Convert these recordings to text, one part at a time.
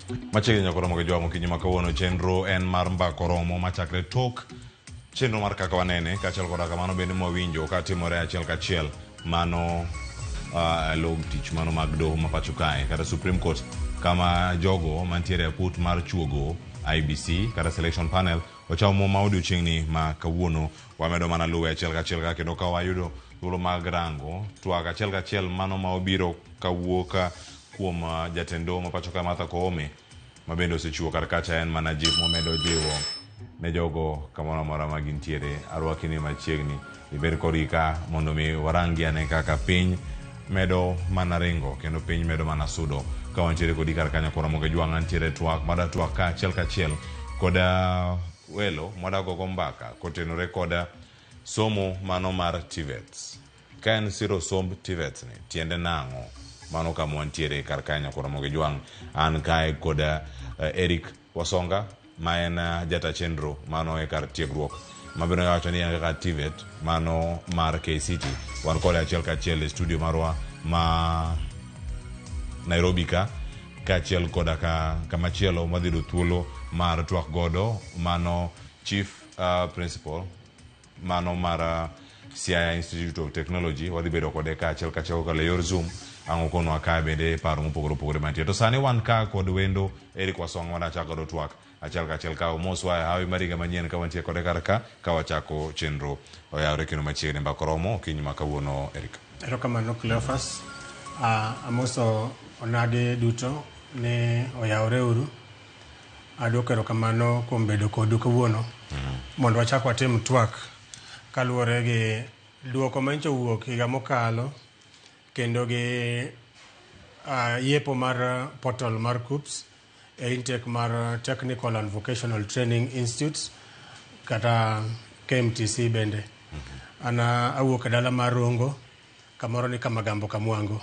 Machiegni nyakoro moge jwamo kinyi makawuono chenro en mar mbako romo machakre tok chenro mar kaka wanene kachiel koda kamano bende mwawinjo ka timore achiel kachiel mano log tich mano mag doho ma pacho kae kata Supreme Court kama jogo mantiere e put mar chuogo IBC kata selection panel ochamo ma odiochiengni ma kawuono wamedo mana luwe achiel kachiel ka kendo ka wayudo thuolo mag rango twak achiel kachiel mano ma obiro kawuoka kuom jatendo ma pacho ka Martha Koome ma bende osechiwo kar kacha en mana jip momedo jiwo ne jogo kamoro amora ma gintiere arwakini machiegni iber korika mondo mi warangi ane kaka piny medo mana ringo kendo piny medo mana sudo ka wantiere kodi kar kanyo kora moge jwang' ntiere twak mada twak ka achiel koda welo moda gogo mbaka kotenore koda somo mano mar TVETs ka en siro somb TVETs ni tiende nang'o mano kama wantiere kar kanyo kora moge jwang' an kae koda Eric Wasonga ma en jata chenro mano e kar tiegruok mabiro wacho ni en kaka TVET mano mar KCT wan kode achiel kachiel e studio marwa ma Nairobi ka achiel koda kamachielo madhido thuolo mar twak godo mano Chief Principal mano mar Siaya Institute of Technology wadhi bedo kode ka achiel kachiel kale yor Zoom ang'o konwa ka bende paro mopogore mantie to sani wan ka kod wendo Eric Wasonga wana chako do twak achiel kachiel ka moswa hawi mariga manyien ka wantie kode kar ka wachako chenro oyawre kendo machiegni mbako romo kinyi ma kawuono Eric. Erokamano Cleophas. Amoso onade duto ne oyawre uru. Adwoko erokamano kuom bedo kodu kawuono mondo wachak watim twak kaluwore gi duoko manyicho wuok higa mokalo kendo gi yepo mar portal mar KUPS e intake mar Technical and Vocational Training Institutes kata KMTC bende. Ana awuok e dala mar Rongo kamoro ni Kamagambo Kamwango.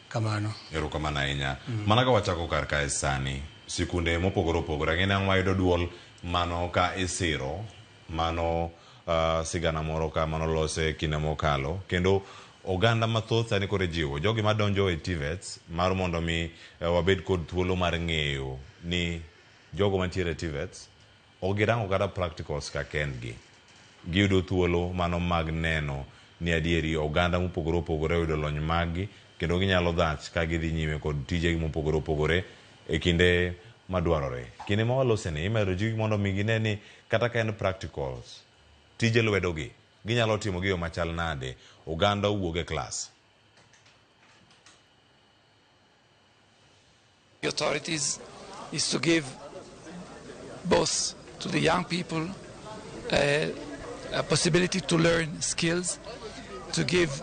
Kamano. Erokamano ahinya. Mana ka wachako kar kae sani sikunde mopogore opogore ng'eny ang' wayudo duol mano ka isiro mano sigana moro ka mano lose kinde mokalo kendo oganda mathoth sani kore jiwo jogi madonjo e TVETs mar mondo mi wabed kod thuolo mar ng'eyo ni jogo mantiere e TVETs ogirango kata practicals ka kendgi giyudo thuolo mano mag neno ni adieri oganda mopogore opogore yudo lony maggi kendo ginyalo dhach ka gidhi nyime kod tije mopogore opogore e kinde madwarore kinde ma walosene imedo ji mondo mi gine ni kata ka en practicals tije lwedogi ginyalo timo giyo machal nade oganda uwuoge class. The authorities is to give both to the young people a possibility to learn skills, to give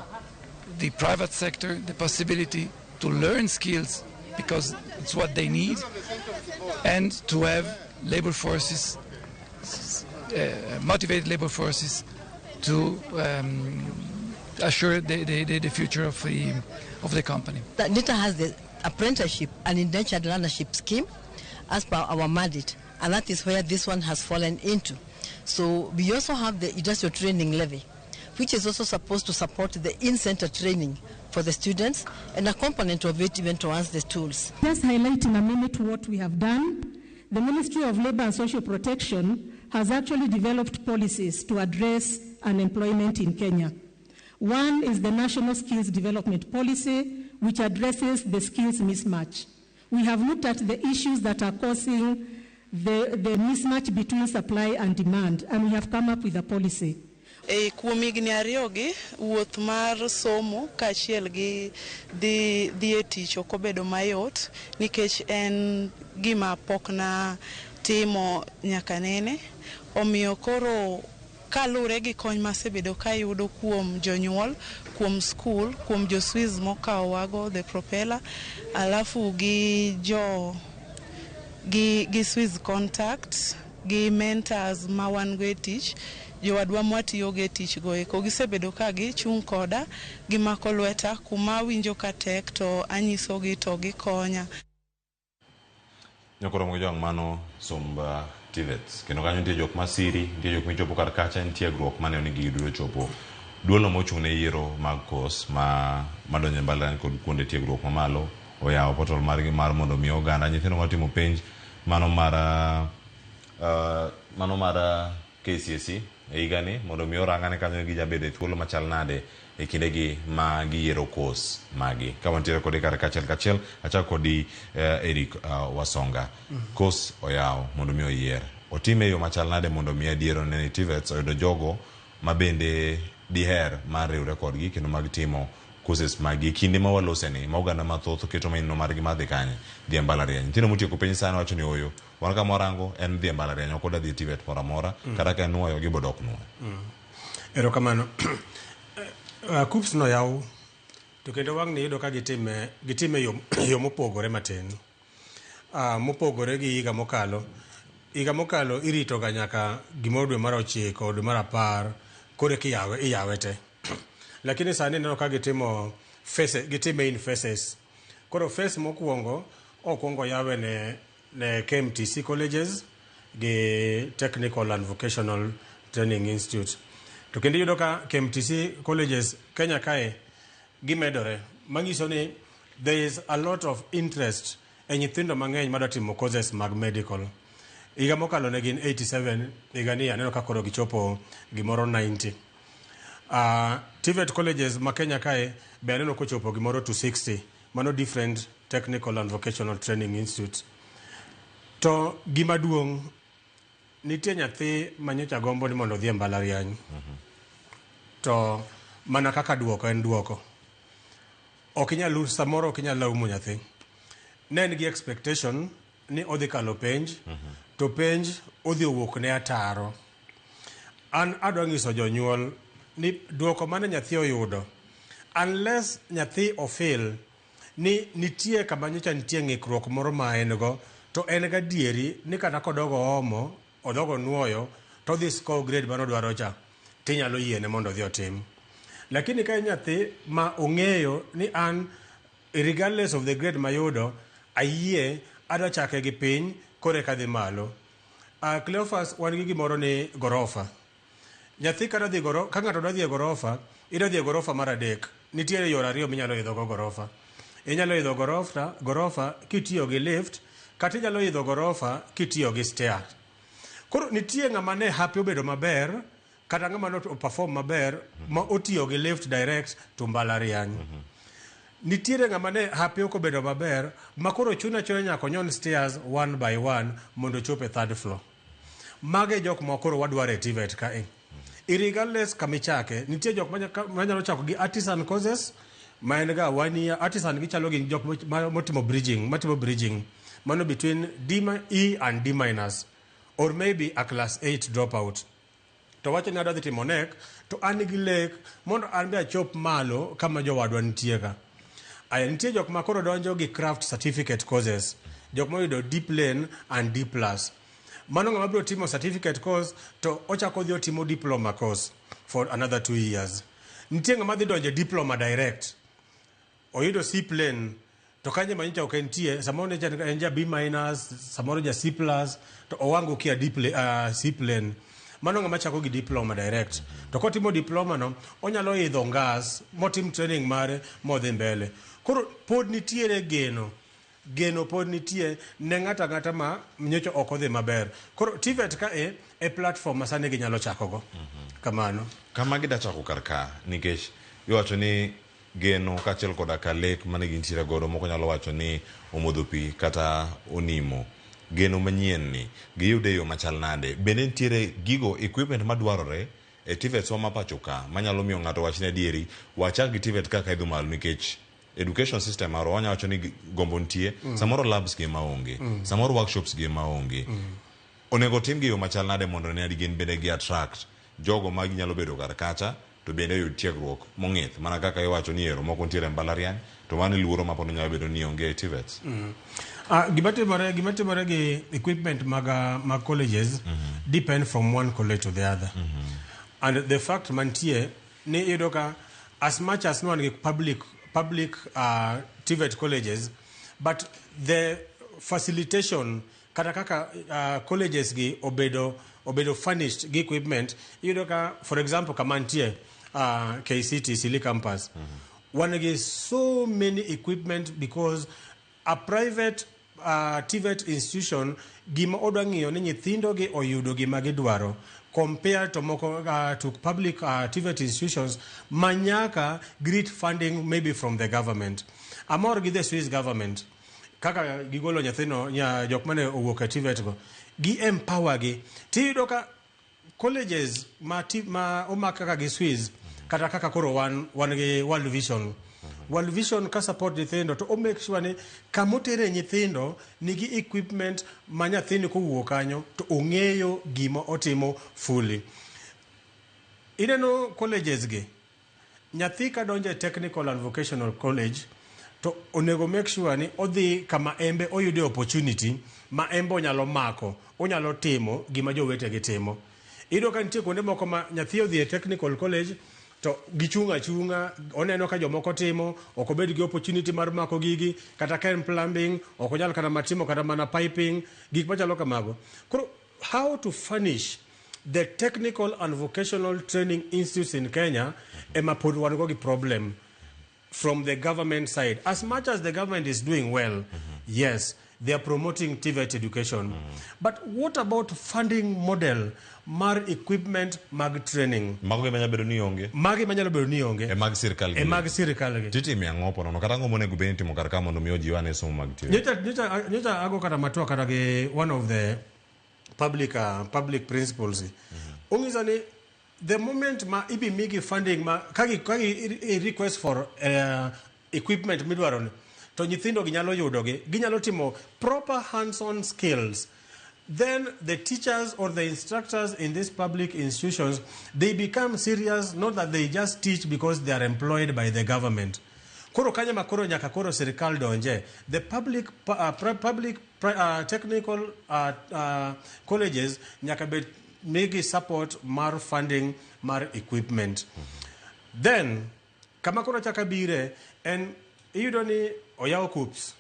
the private sector the possibility to learn skills because it's what they need, and to have labor forces, motivated labor forces to assure the future of the company. NITA has the apprenticeship and indentured learnership scheme as per our mandate, and that is where this one has fallen into. So we also have the industrial training levy, which is also supposed to support the in-center training for the students, and a component of it even towards the tools. Just highlight in a minute what we have done. The Ministry of Labor and Social Protection has actually developed policies to address unemployment in Kenya. One is the National Skills Development Policy, which addresses the skills mismatch. We have looked at the issues that are causing the mismatch between supply and demand, and we have come up with a policy. Kuom higni ariyogi wuoth mar somo kaachiel gi dhi e tich ok obedo mayot nikech en gima pokna timo nyaka nene omiyo koro kalure gi kony masebedo kayudo kuom jonyuol kuom skul kuom jo Swiss mokawago the propeller alafu gi Swiss contact gi mentors ma wan go e tich jowadwa mwatiyoge tich go eko gisebedo ka gichung' koda gimako lweta kuma winjo ka tek to anyisogi to gikonya. Nyakoro mo jong mano somba TVETs kendo kanyo nitie jok masiri nitie jok michopo kar kacha nitie gruok mane onigi yudo chopo duolo mochung' ne yiero mag kos madonjo mbalariany kod kuonde tiegruok mamalo oyawo portal margi mar mondo mi oganda nyithindo matimo penj mano mar KCSE e higani mondo mi orangane kanyo gijabedo e thuolo machal nade e kindegi ma giyiero course magi ka wantiere kodi kar kachiel achako kodi Eric Wasonga. Course oyawo mondo mi oyier otime yo machal nade mondo mi adiero ne TVETs oyudo jogo ma bende diher mar riwre kodgi kendo mag timo courses magi kinde ma waloseni ma oganda mathoth keto maino margi madhi kanye dhi mbalariany. Nyithindo motieko piny sani wacho ni oyo wan ka morango en dhi mbalariany ok odhi TVET moro amora kata ka nuoyo gibodok nuoyo. Erokamano. KUPS no yaw to kendo wang' ni yudo ka gitime yo mopogore matin. Mopogore gi higa mokalo irito ga nyaka gimoro dwe mar 9 dwe mar 10 kore iyawe te. Lakini sani neno ka gitime in phases. Koro phase mokwongo okwongo yawe ne KMTC colleges gi Technical and Vocational Training Institute. To kendo yudo ka KMTC colleges Kenya kae gimedore mangiso ni there is a lot of interest e nyithindo mang'eny madwa timo courses mag medical. Higa mokalo ne gin 87, higa ni aneno ka koro gichopo gimoro 90. TVET colleges ma Kenya kae be aneno kochopo gimoro 260, mano different Technical and Vocational Training Institute. To gima duong' nitie nyathi manyocha gombo ni mondo odhi e mbalariany. To mana kaka duoko en duoko. Samoro ok inyal laumo nyathi. Ne en gi expectation ni odhi kalo penj, to penj odhi owuok ne ataro. An adwa nyiso jonyuol ni duoko mane nyathi oyudo, unless nyathi ofil ni nitie kama nyocha nitie ng'ikruok moro ma en go, to en ga dieri ni kata kodogo omo, odogo nuoyo, to dhi score grade mano dwaro cha, tinyalo yiene mondo dhi otim. Lakini ka nyathi ma ong'eyo ni an regardless of the grade mayudo, ayie adwa chake gi piny kore ka dhi malo. Cleophas wan gi gimoro ni gorofa. Nyathi ka ng'ato dwa dhi e gorofa, idwa dhi e gorofa mar 3. Nitiere yore 2 minyalo idho go gorofa. Inyalo idho gorofa kitiyo gi lift, kata inyalo idho gorofa kitiyo gi stair. Koro nitie ng'ama ne happy obedo maber, kata ng'ama no perform maber ma otiyo gi lift direct to mbalariany. Nitiere ng'ama ne happy obedo maber ma koro chuna nyaka nyon stairs one by one mondo chope 3rd floor. Mage jok ma koro wadware TVET ka e. Regardless kamichake, nitie jok manyalo chako gi artisan courses, ma en ga 1 year. Artisan gichalo gi jok matimo bridging, mano between E and D-, or maybe a class 8 dropout. To wacho ni adwa dhi timo nek, to an gi lek mondo an be achop malo kama jowadwa nitie ka. Nitie jok ma koro donjo gi craft certificate courses, jok ma yudo D plane and D+. Mano ng'ama biro timo certificate course to ochako dhi otimo diploma course for another 2 years. Nitie ng'ama dhi donjo diploma direct, oyudo C plane, to kanye manyicha ok entie, samoro en ja B-, samoro ja C+, to owango kia C plane. Mano ng'ama chako gi diploma direct. To kotimo diploma no, onyalo idho ngas, motim training mare, modhi mbele. Koro pod nitiere geno pod nitie ne ng'ata ma nyocho ok odhi maber. Koro TVET ka e platform ma sani ginyalo chako go. Kamano. Kama gida chako karka, nikech iwacho ni geno kachiel koda ka lek mane gintiere godo, moko nyalo wacho ni omodho pi kata onimo. Geno manyien ni giyude yo machal nade. Bende nitiere gigo equipment madwarore e TVET wa mapacho ka manyalo miyo ng'ato wachne adieri wachak gi TVET kaka idho malo, nikech education system maro wanya wacho ni gombo nitie, samoro labs gi maonge, samoro workshops gi maonge. Onego tim gi yo machal nade mondo ne adigin bende gi attract jogo ma ginyalo bedo kar kacha, to bende yud tiegruok mong'ith mana kaka iwacho ni ero moko nitiere mbalariany, to mano luoro ma pondo nyalo bedo ni onge e TVET. Gimatimore gi equipment mag colleges depend from one college to the other. And the fact mantie ni yudo ka as much as no one public TVET colleges, but the facilitation kata kaka colleges gi obedo furnished gi equipment, yudo ka for example kamantie KCT Silly campus, One so many equipment because a private TVET institution gima odwangiyo ni nyithindo gi oyudo gima gidwaro compared to to public TVET institutions manyaka grit funding maybe from the government. Amor gi the Swiss government kaka gigolo nyathino jok mane owuok e TVET go gi empower gi tiyudo ka colleges ma omaka gi Swiss kata kaka koro wan gi World Vision. World Vision ka support nyithindo to o make sure ni kamotere nyithindo nigi equipment ma nyathini kowuok kanyo to ong'eyo gima otimo fully. Ineno colleges gi nyathi ka donje technical and vocational college to onego make sure ni odhi kama embe oyude opportunity ma embe onyalo mako onyalo timo gima jowetegi timo. Ido ka nitie kuonde moko ma nyathi odhi e technical college to gichunga oneno ka jomoko timo okobed gi opportunity mar mako gigi kata ken plumbing okonyal kana matimo kata mana piping gik machalo kamago. Koro how to furnish the technical and vocational training institutes in Kenya ema pod wan go gi problem from the government side. As much as the government is doing well, yes, they are promoting TVET education. But what about funding model mar equipment mag training? Mago manya bedo ni onge. Magi manyalo bedo ni onge. E mag sirkal gi. E mag sirkal gi. Titi mi angopo no kata ngomo ne gubeni timo kar kama no miyo jiwane somo mag TVET. Nyocha ago kata matua kata ge one of the public principles. Ongizani the moment ma ibi migi funding ma kagi request for equipment midwaro to nyithindo ginyalo yudogi ginyalo timo proper hands-on skills, then the teachers or the instructors in these public institutions, they become serious, not that they just teach because they are employed by the government. Koro kanya makoro nyaka koro sirikal donje. The public technical colleges nyaka bet megi support mar funding mar equipment. Then kama koro chaka bire en iyudo ni oyawo KUPS.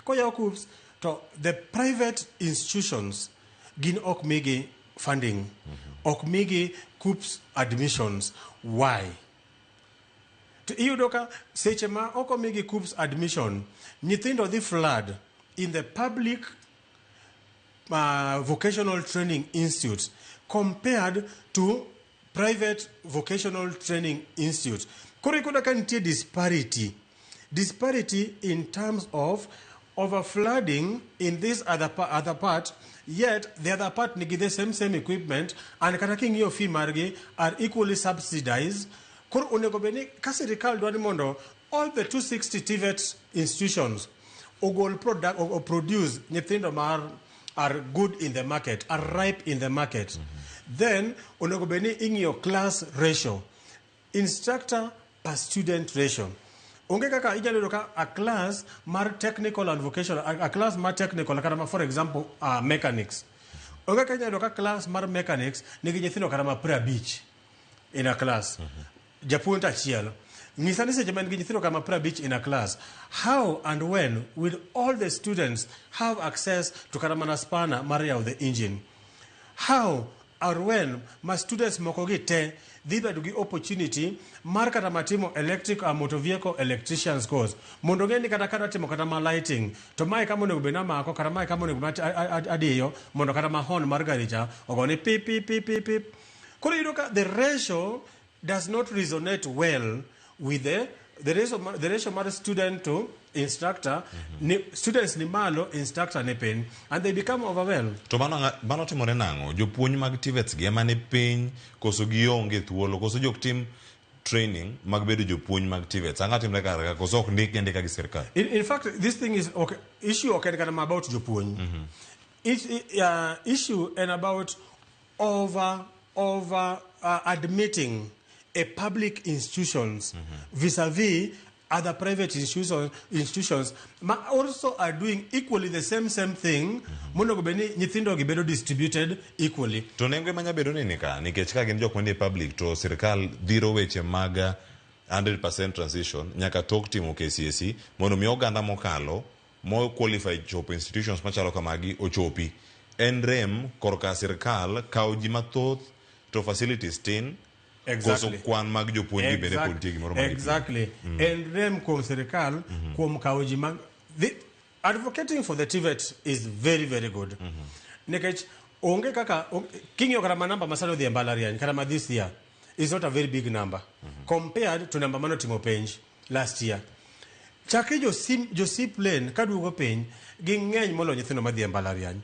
Koyawo KUPS to the private institutions gin ok migi funding, ok migi KUPS admissions. Why? To iyudo ka seche ma ok migi KUPS admission, nyithindo dhi flood in the public vocational training institutes compared to private vocational training institutes. Koro ikuda ka nitie disparity in terms of overflooding in this other part, yet the other part nigi the same equipment and kata king'iyo fee margi are equally subsidized. Koro onego beni ka sirikal dwani mondo all the 260 TVET institutions ogol product or produce nyithindo are good in the market, are ripe in the market. Then onego beni ing'iyo class ratio, instructor per student ratio. Onge kaka ijalo ka a class mar technical and vocational, a class mar technical kata for example mechanics. Onge kaka ijalo ka class mar mechanics nigi nyithindo kata ma pra-beach in a class. Japuonj achiel. Ng'isa ni seche ma nigi nyithindo kata ma pra-beach in a class. How and when will all the students have access to kata mana spanner mar yawo the engine? How or when my students moko gi te dhi bedo gi opportunity mar kata matimo electric motor vehicle electrician's course mondo ng'eni kata timo kata ma lighting to mae kama onego bed namako kata mae kama onego adiyo mondo kata ma horn mar gari cha ogoni pip pip pip pip pip. Koro iyudo ka the ratio does not resonate well with the ratio mar student to instructor. Students ni malo, instructor ni piny, and they become overwhelmed. To mano timore nango jopuonj mag TVETs gi ema ni piny koso gionge thuolo koso jok tim training mag bedo jopuonj mag TVETs anga timre kar koso ok ndike gi sirkal. In fact, this thing is okay, issue okay kana about jopuonj. Issue and about over admitting a public institutions vis-a-vis other private institutions also are doing equally the same thing. Mondo beni nyithindo gi bedo distributed equally. To nengo manya bedo ni nika nikech ka gin jok manie public to sirkal dhiro weche mag 100% transition nyaka tok timo KCSE mondo mi oganda mokalo mo qualify chopo institutions machalo kamagi ochopi. En rem korka sirkal kawo ji mathoth to facilities tin Exactly. kwan mag jopuonj bende pod nitie gimoro exactly. And rem kuom sirikal kuom kawo ji mag advocating for the TVET is very very good. Nikech onge kaka king'io kata ma namba masano dhi e mbalariany kata ma this year is not a very big number compared to namba mano timo penj last year. Chakre josip len kaduogo piny gi ng'eny molo nyithindo madhi e mbalariany.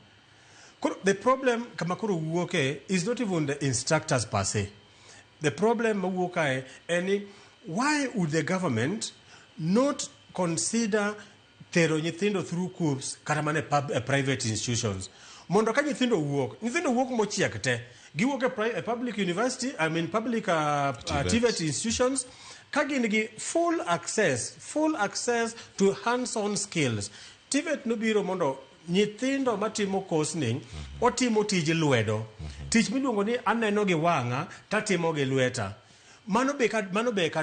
The problem kama koro wuoke is not even the instructors per se. The problem mawuokae en why would the government not consider tero nyithindo through COOPs kata mana private institutions? Mondo ka nyithindo wuok mochiek te giwuok e public university, I mean public TVET institutions, ka gin gi full access to hands-on skills. TVET nobiro mondo nyithindo matimo course otimo tij lwedo. Tich miluongo ni aneno gi wang'a tatimo gi lweta. Mano be ka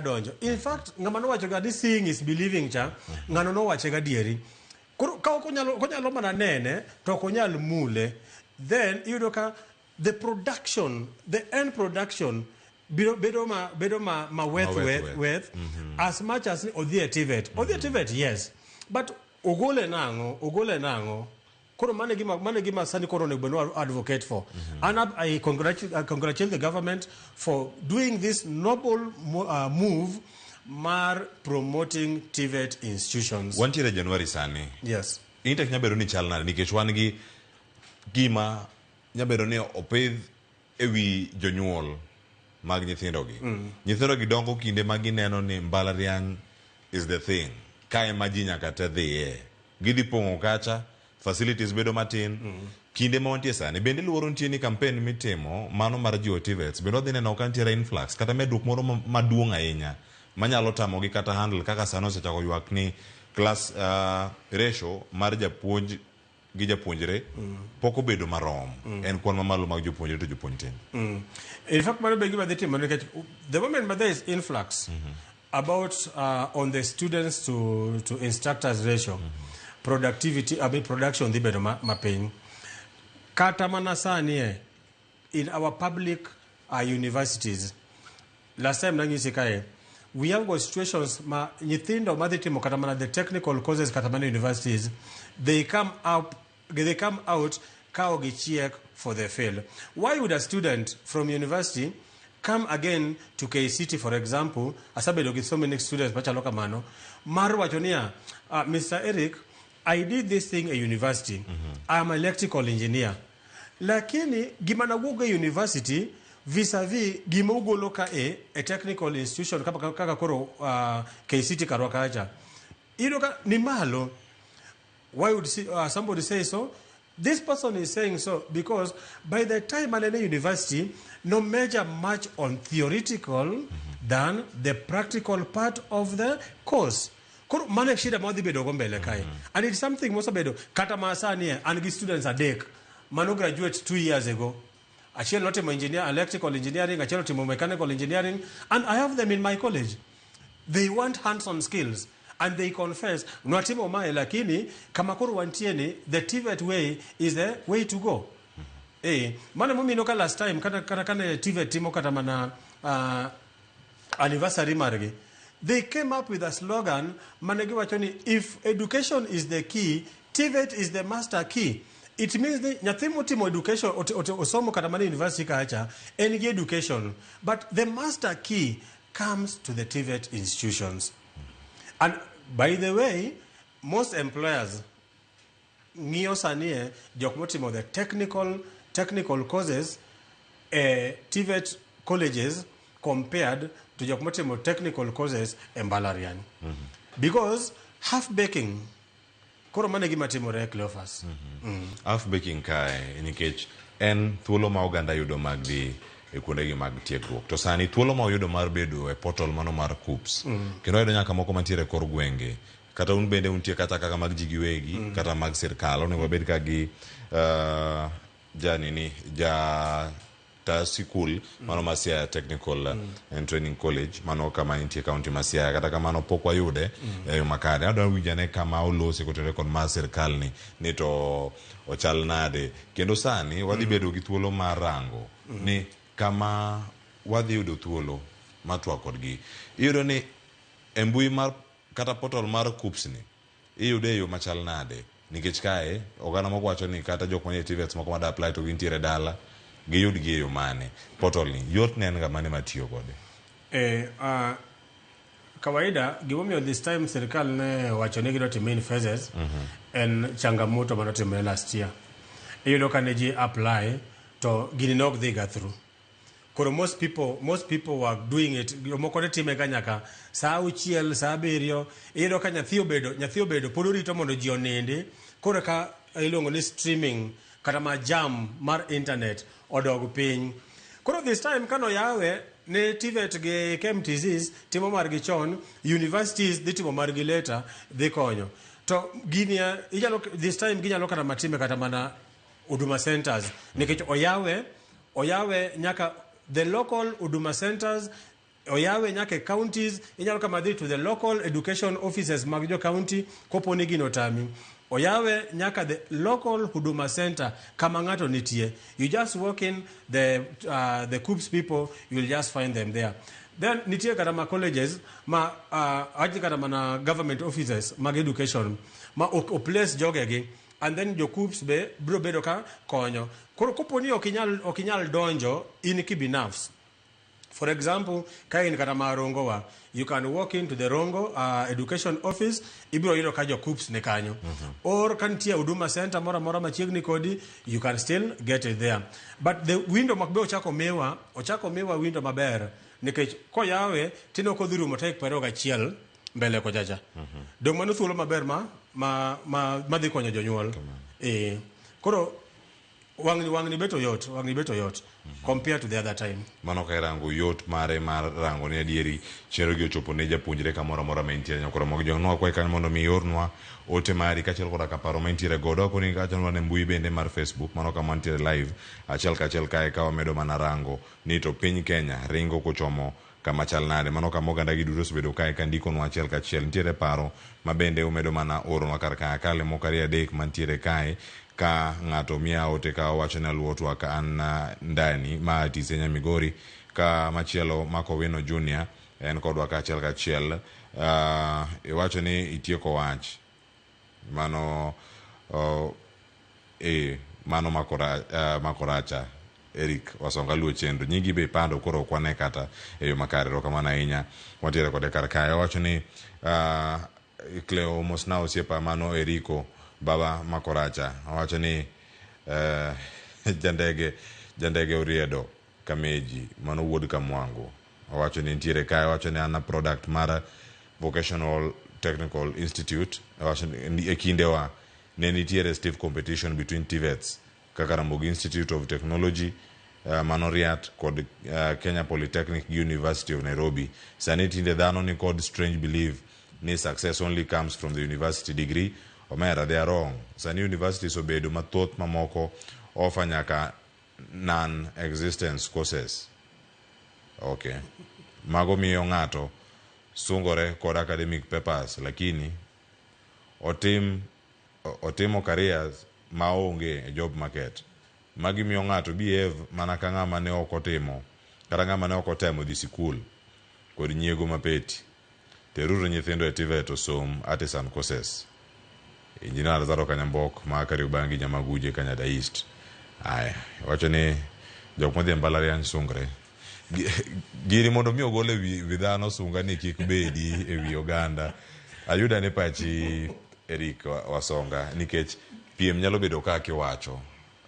donjo. In fact, ng'ama nowacho ga ni seeing is believing cha, ng'ano nowache ga dieri. Ka konyalo mana nene to konyal mule, then iyudo ka the end production bedo ma worth as much as odhi e TVET. Yes, but ogole nango koro mane gima sani koro ne beno advocate for. And I congratulate the government for doing this noble move mar promoting TVET institutions. Wantiere January sani. Yes. Intek nyabedo ni chal nade nikech wan gi gima nyabedo ni opidh ewi jonyuol mag nyithindogi. Nyithindogi dongo kinde ma gineno ni mbalariany is the thing. Ka ema ji nyaka te dhiye. Gidhi pong'o kacha, facilities bedo matin. Kinde ma wantie sani bende luoro nitie ni campaign mitimo mano mar jiwo TVETs bende odhi neno ka nitiere influx kata medruok moro maduong' ahinya manyalo tamogi kata handle kaka sano osechako ywak ni class ratio mar japuonj gi japuonjre pok obedo marom. En kwan mamalo mag jopuonjre to jopuonj tin. In fact, the moment there is influx about on the students to instructors ratio, production dhi bedo mapiny. Kata mana sani in our public universities, last time nangisi kae, we have got situations ma nyithindo madhi timo kata mana the technical courses kata mana universities, they come out ka ogichiek for the fail. Why would a student from university come again to KCT, for example, asabedo with so many students machalo kamano, mar wacho niya, Mr. Eric, I did this thing at university. I'm an electrical engineer. Lakini gima nawuogo e university vis-a-vis gima ugolo ka a technical institution kaka koro KCT karwa kacha. Ino ka ni malo. Why would somebody say so? This person is saying so because by the time I'm in a university, no major much on theoretical than the practical part of the course. And it's something most bedo kata masani and the students are dek mano graduate 2 years ago. Achiel notimo electrical engineering, achiel notimo mechanical engineering, and I have them in my college. They want hands-on skills. And they confess, nwatimo mae lakini kama kuru wantieni, the TVET way is the way to go. Mana mumi noka last time kana TVET timo kata mana anniversary margi. They came up with a slogan, manegi wachoni, if education is the key, TVET is the master key. It means the nyathimo timo education osomo kata mana university kacha engi education, but the master key comes to the TVET institutions. And by the way, most employers ng'iyo sani jok motimo the technical courses TVET colleges compared to jok motimo technical courses mbalariany. Because half baking koro mane gima timore Cleophas. Half baking kae nikech en thuolo ma oganda yudo mag dhi e kuondegi mag tiegruok. To sani thuolo ma oyudo mar bedo e portal mano mar COOPs. Kendo oyudo nyaka moko mantiere kor gwenge. Kata un bende untie kata kaka mag jigiwegi, kata mag sirkal. Onego wabed ka gi ta sikul mano Masia Technical and Training College mano kama intie county Masia kata kama no pok wayude makare. Adwa wijane kama olosi kotere kon mar sirkal ni to ochal nade. Kendo sani wadhi bedo gi thuolo mar rango ni kama wadhi yudo thuolo matwa kodgi. Iyudo ni mbui mar kata portal mar KUPS ni iyude yo machal nade nikech kae oganda moko wacho ni kata jok manie TVETs moko ma da apply to gintiere dala giyud gi yo mane portal ni yot ne en ga mane matiyo kode. Kawaida gimomiyo this time serikal ne wacho ni gidwa timo in phases en changamoto manotimore last year. Iyudo ka ne ji apply to gini nok dhi ga through. Koro most people were doing it. Moko ne time ga nyaka saa 6 saa 7. Iyudo ka nyathi obedo pod orito mondo ji onindi. Koro ka iluongo ni streaming kata ma jam mar internet odog piny. Koro this time kano yawe ne TVET gi KMTCs timo margi chon, universities dhi timo margi later dhi konyo. To gini this time ginyalo kata matime kata mana Huduma centers nikech oyawe nyaka the local Huduma centers, oyawe nyaka counties, inyalo kama dhi to the local education offices mag jo county kopo ni gino tami. Oyawe nyaka the local Huduma center kama ngato nitie. You just walk in the KUPS people, you will just find them there. Then nitie kata ma colleges ma aji kata mana government offices mag education ma o place jogegi and then jo KUPS be bro bedo ka konyo. Koro kopo ni okinyal donjo in kibinafs. For example, kain kata ma Rongo wa, you can walk into the Rongo education office, ibro yiro ka jo KUPS ne kanyo. Or kantia Huduma center mora machiegni kodi, you can still get it there. But the window makbe ochako mewa window maber nikech koyawe tino kodhiru motek pero ga chiel mbele ko jaja. Dong mano thuolo maber ma dhi konyo jonyuol. Koro wangni beto yot compared to the other time. Mano ka rango yot mare mar rango ne adieri chero gi ochopo ne japuonjre kamoro mora mentie nyakoro mog jonwa kwa kan mondo mi yornwa ote mari ka chel koda ka paro mentie godo ko ni ka jonwa ne mbui bende mar Facebook mano ka mantie live achel kae ka wamedo mana rango ni to piny Kenya ringo kochomo kama chal nade mano ka moganda gi duto bedo kae ka ndiko nwa achel kachiel ntiere paro ma bende umedo mana ornwa kar ka kale mokari adek mantiere kae ka ngato mia ote ka wacho na luotwa ka an ndani ma tisenya Migori ka machielo Mako Wino Junior en kodwa ka achiel wacho ni itieko wach mano mano makoracha Eric Wasonga luo chendo nyigi be pando koro kwane kata eyo makare ro kama na inya watiere kode kar kae wacho ni Cleo Mosnao siepa mano Eriko Baba Makoracha wacho ni jandege Oriedo Kameji mano wuod Kamwango wacho ni ntiere kae wacho ni ana product mara Vocational Technical Institute wacho ni ekindewa ne nitiere stiff competition between TVETs Kakarambogi Institute of Technology Manoriat kod Kenya Polytechnic University of Nairobi. Sanity the dhano ni called strange belief ni success only comes from the university degree. Omera, they are wrong. Sani universities obedo mathoth mamoko offer nyaka non-existence courses. Okay. Mago miyo ngato sungore kod academic papers lakini otimo careers maonge e job market. Magi miyo ngato behave mana ka ngama ne okotimo kata ngama ne okotemo dhi sikul kod nyiego mapeti. Teruru nyithindo e TVET osom artisan courses. Engineer Lazaro Kanyambok ma Kariobangi Nyamaguje Kanyada East. Aya, wacho ni jok modhi mbalariany sungre. Giri mondo mi ogole wi dhano sunga ni kik bedi e wi oganda. Ayuda ne pachi Eric Wasonga nikech piem nyalo bedo ka kiwacho.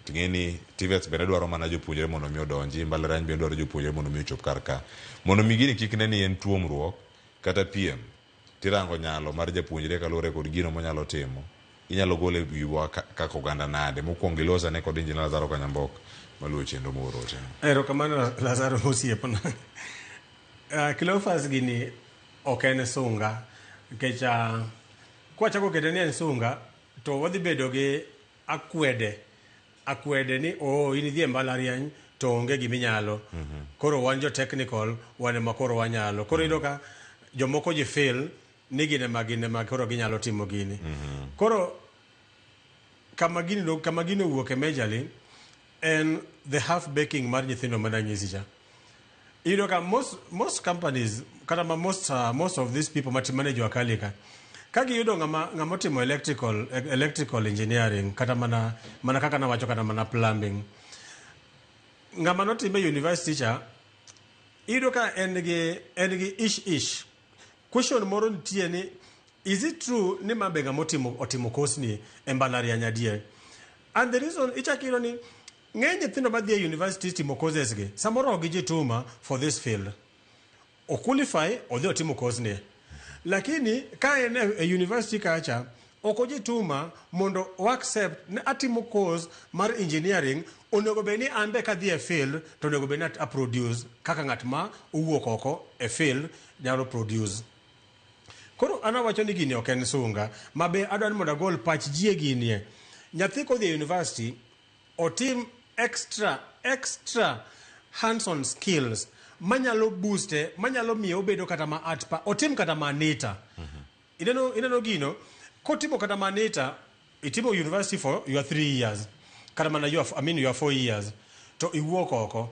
Tingeni TVET bende dwaro mana jopuonjre mondo mi odonji, mbalariany bende dwaro jopuonjre mondo mi ochop kar ka. Mondo mi gini kik ne ni en tuomruok kata piem. Tirango nyalo mar japuonjre kalore kod gino monyalo timo. Inyalo gole wiwa kaka oganda nade mokwongo ilosa ne kod Injinia Lazaro Kanyambok maluo chendo morote. Erokamano Lazaro osiepna. Cleophas gini ok en sunga nikech kwachako kede ni en sunga to wadhi bedo gi akwede ni inidhi e mbalariany to onge giminyalo. Koro wan jo technical wan ema koro wanyalo. Koro iyudo ka jomoko ji fail ni gine ma koro ginyalo timo gini. Koro kama gini wuok e majorly en the half baking mar nyithindo mana nyisicha. You know, most companies, most of these people manage your kalika. Kagi yudo ngama timo electrical engineering kata mana kaka na wacho kata mana plumbing. Ngama no time university cha yudo ka engi ish. Question moro nitie ni, is it true ni mabe ngama otimo course ni embalariany adier? And the reason ichakiro ni ng'eny nyithindo madhi e university timo courses gi samoro ok gijituma for this field. O qualify odhi otimo course ni. Lakini ka en e university kacha ok ojituma mondo o accept ne atimo course mar engineering, onego beni ambe ka dhi e field to onego beni a produce kaka ng'at ma owuok oko e field nyalo produce. Koro ana wacho ni gini ok en sunga mabe adwani mondo agol pach ji e ginie. Nyathi kodhi e university otim extra hands-on skills manyalo booste, manyalo miyo obedo kata ma atpa, otim kata manita. Ineno gino, kotimo kata manita, itimo university for your 3 years. Kata mana your 4 years. To iwuok oko.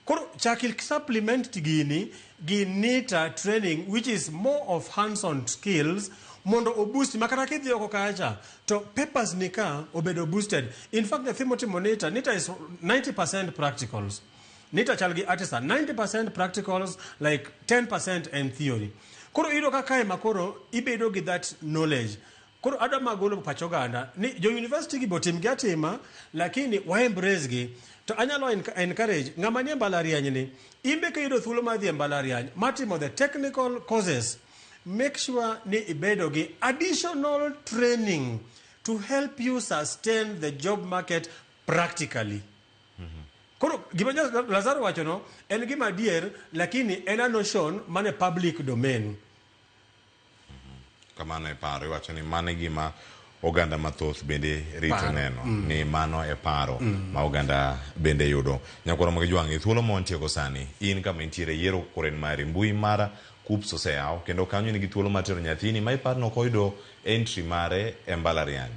Koro chakil supplement gini, ginita training, which is more of hands-on skills, mondo oboost makata kidhi oko kacha to papers nika obedo boosted. In fact, the thing motimo nita is 90% practicals. Nita chalgi artisan 90% practicals, like 10% in theory. Koro ido kaka makoro ibedo gi that knowledge. Koro ada magolo pachoganda ni jo university gi botim gi atima, lakini wa embrace gi to anyalo encourage ngama ni mbalariany ni imbe ka ido thuolo madhi mbalariany matimo the technical courses. Make sure ni ibedo gi additional training to help you sustain the job market practically. Koro gima Lazaro wacho no en gima dier, lakini en a notion mane public domain. Kamano e paro wacho ni mane gima oganda mathoth bende rito neno ni mano e paro ma oganda bende yudo. Nyakoro mag jwangi thuolo montiego sani in kama intiere yiero koren mari mbui mara KUPPS oseyao kendo kanyo nigi thuolo matero nyathini ma ipar no koyudo entry mare e mbalariany.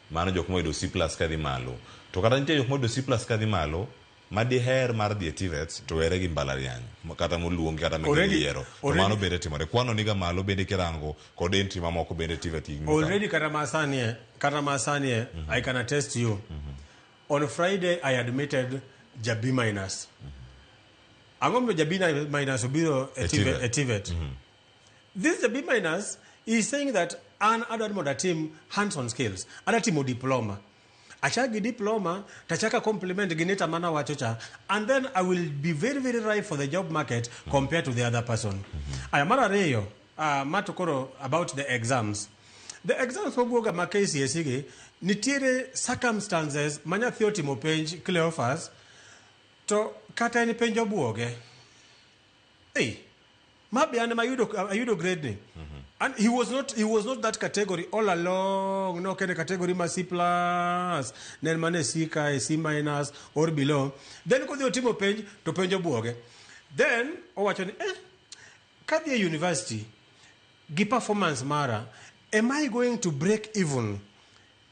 Mano jok moyudo C+ kadhi malo. To kata nitie jok moyudo C+ kadhi malo madiher mar dhi TVET to were gi mbalariany kata moluongi kata yiero. To mano bende timore. Kwano niga malo bende kirango kod entry mamoko bende TVET. Already kata masanie I can attest to you. On Friday I admitted Jabi minus. Angombe Jabi minus obiro a TVET. This Jabi minus is saying that an adult team hands-on skills, other team diploma. Achagi diploma, tachaka compliment ginita mana wachocha, and then I will be very, very ripe for the job market compared to the other person. Ayamara reyo, matukoro about the exams. The exams wabuoga makesi yesige, nitire circumstances, manya theoti mo penj, Cleophas, to kata ni penjo buoge. Hey, mabi anema ayudo grade ni. And he was not that category all along. No kind of category ma C+, then mane C ka C- or below. Then ko the timo page to penjo buoge. Then o wacho ni kadi university gi performance mara, am I going to break even?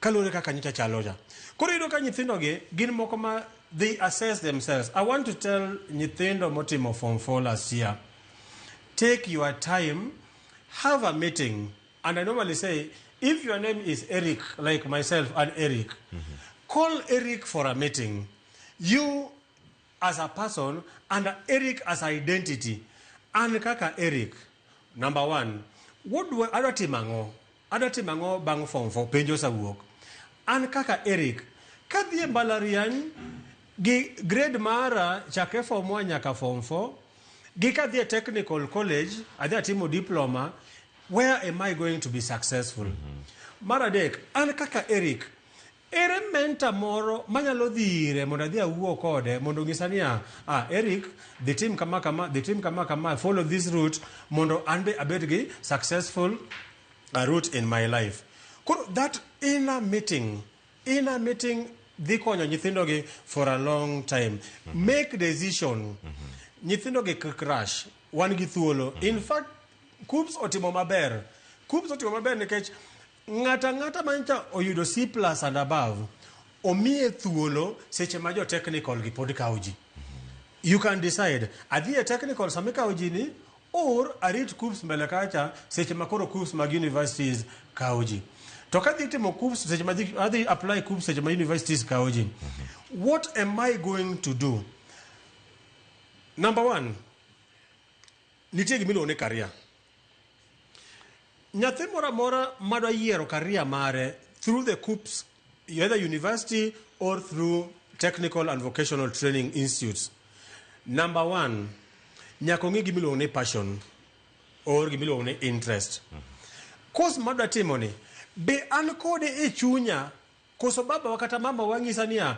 Kalore kaka nyicha chaloja. Koro ido ka nyithindo ge gin moko ma they assess themselves. I want to tell nyithindo motimo form 4 last year, take your time. Have a meeting, and I normally say, if your name is Eric, like myself and Eric, call Eric for a meeting. You as a person and Eric as identity. And kaka Eric, number one, what do adatimango bang form for penjo sa wuok. And kaka Eric, kadhi mbalariany gi grade mara chake form 1 nyaka form 4. Gika the technical college, adhi atimo diploma, where am I going to be successful? Maradek, an kaka Eric, ere menta moro manyalo dhire mondo adhi awuo kode mondo ngisania, Eric, the team kama follow this route mondo anbe abedgi successful route in my life. That inner meeting dhi konyo nyithindo gi for a long time. Make decision. Nyithindo ge crash wan gi thuolo. In fact, KUPPS otimo maber nikech ngata mancha oyudo C+ and above omie thuolo seche ma jo technical gi pod kauji. you can decide adhi a technical samika ojini or arit KUPS mbele kacha seche makoro KUPS mag universities kauji. To kadhi timo KUPS seche adhi apply KUPS seche ma universities kauji. What am I going to do? Number one, nitie gimilo ne career. Nyathi mora madwa yiero career mare through the KUPS, either university or through technical and vocational training institutes. Number one, nyakong'i gimilo ne passion or gimilo ne interest. Course madwa timoni, be an kode e chunya, koso baba wakata mama wang'isa niya,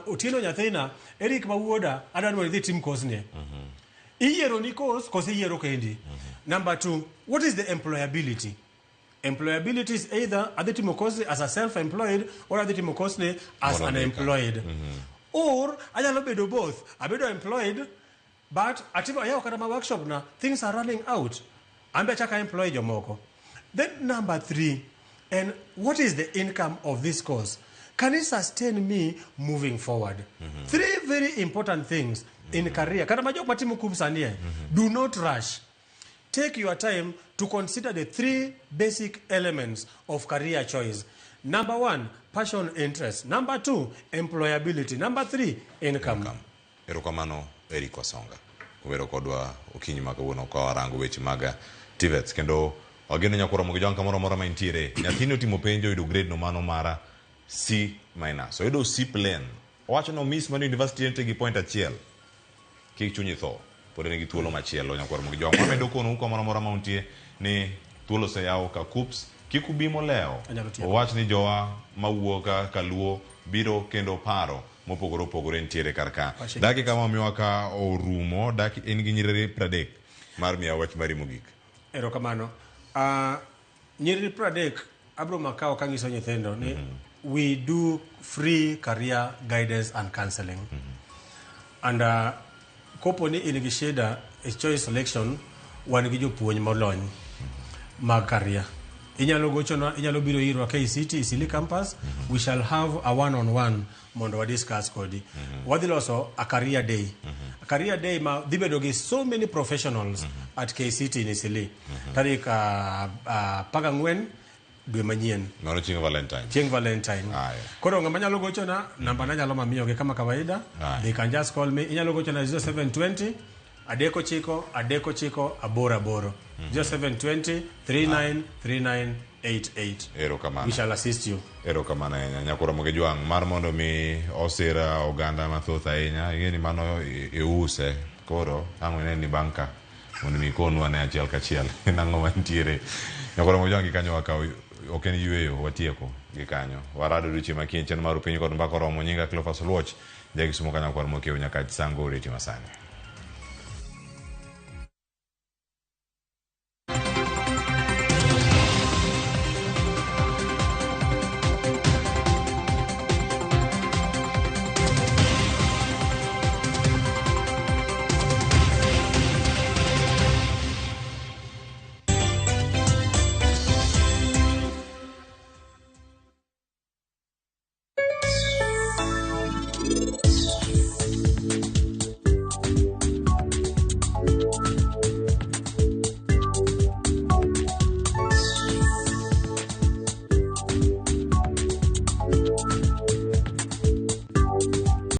Otieno nyathina, Eric mawuoda, adwani mondo idhi tim course ni. Iyiero ni course, koso iyiero kendi. Number two, what is the employability? Employability is either aditimo course as a self-employed or aditimo course as unemployed. Or anyalo bedo both. Abedo employed, but ativo ayaw kata ma workshop na things are running out. Ambe chaka employ jomoko. Then number three, and what is the income of this course? Can it sustain me moving forward? Three very important things in career. Kata majok matimu KUPS anie. Do not rush. Take your time to consider the three basic elements of career choice. Number one, passion, interest. Number two, employability. Number three, income. Erokamano Eric Wasonga. Uvero kodwa okinyi makawuono kwa warango weche maga TVETs. Kendo wageno nyakura mokijanga mora maintiere. Nyathini otimo penjo yudo grade no mano mara C-. So yudo C plan. Owacho no miss man university ente gi point achiel. Kik chunyi tho. Pode nigi thuolo machielo nyakura mokijanga. Mamedo kono uko mora mauntie ni thuolo se yawo ka KUPS. Kikubimo leo. Owach ni jowa mawuoka kaluo biro kendo paro mopogore ntiere karka. Daki kama miwa ka orumo, daki engi nyiriri pradek. Mar miya wach mari mogik. Erokamano. Nyiriri pradek abro makao kangiso nyithendo ni we do free career guidance and counseling. And kopo ni in gi shida choice selection wan gi jopuonj molony mag career. Inyalo gochona, inyalo biro irwa KCT Isili campus. We shall have a one-on-one mondo wa discuss kodi. Wadiloso a career day. A career day ma dibedo gi so many professionals at KCT in Isili. Tarik pagangwen dwe manyien. Mano chieng Valentine. Chieng Valentine. Koro ngama nyalo gochona, namba na nyalo mamiyo ge kama kawaida. They can just call me. Inyalo gochona 0720 adeko chiko aboro. 0720 393988. Erokamano. We shall assist you. Erokamano ahinya. Nyakura Mogejwang' mar mondo mi osira oganda mathoth ahinya. Ing'eni mano iuse. Koro ang'wene ni banka mondo mi konwa ne achiel kachiel. Nang'o mantiere. Nyakura Mogejwang' gikanyo wakaw ok en yueyo watieko gikanyo. Warado duche makien chen mar piny kod mbako romo nyinga Cleophas Oluoch. Jagi sumo kanyakwar mokiew nyaka sango reti masani.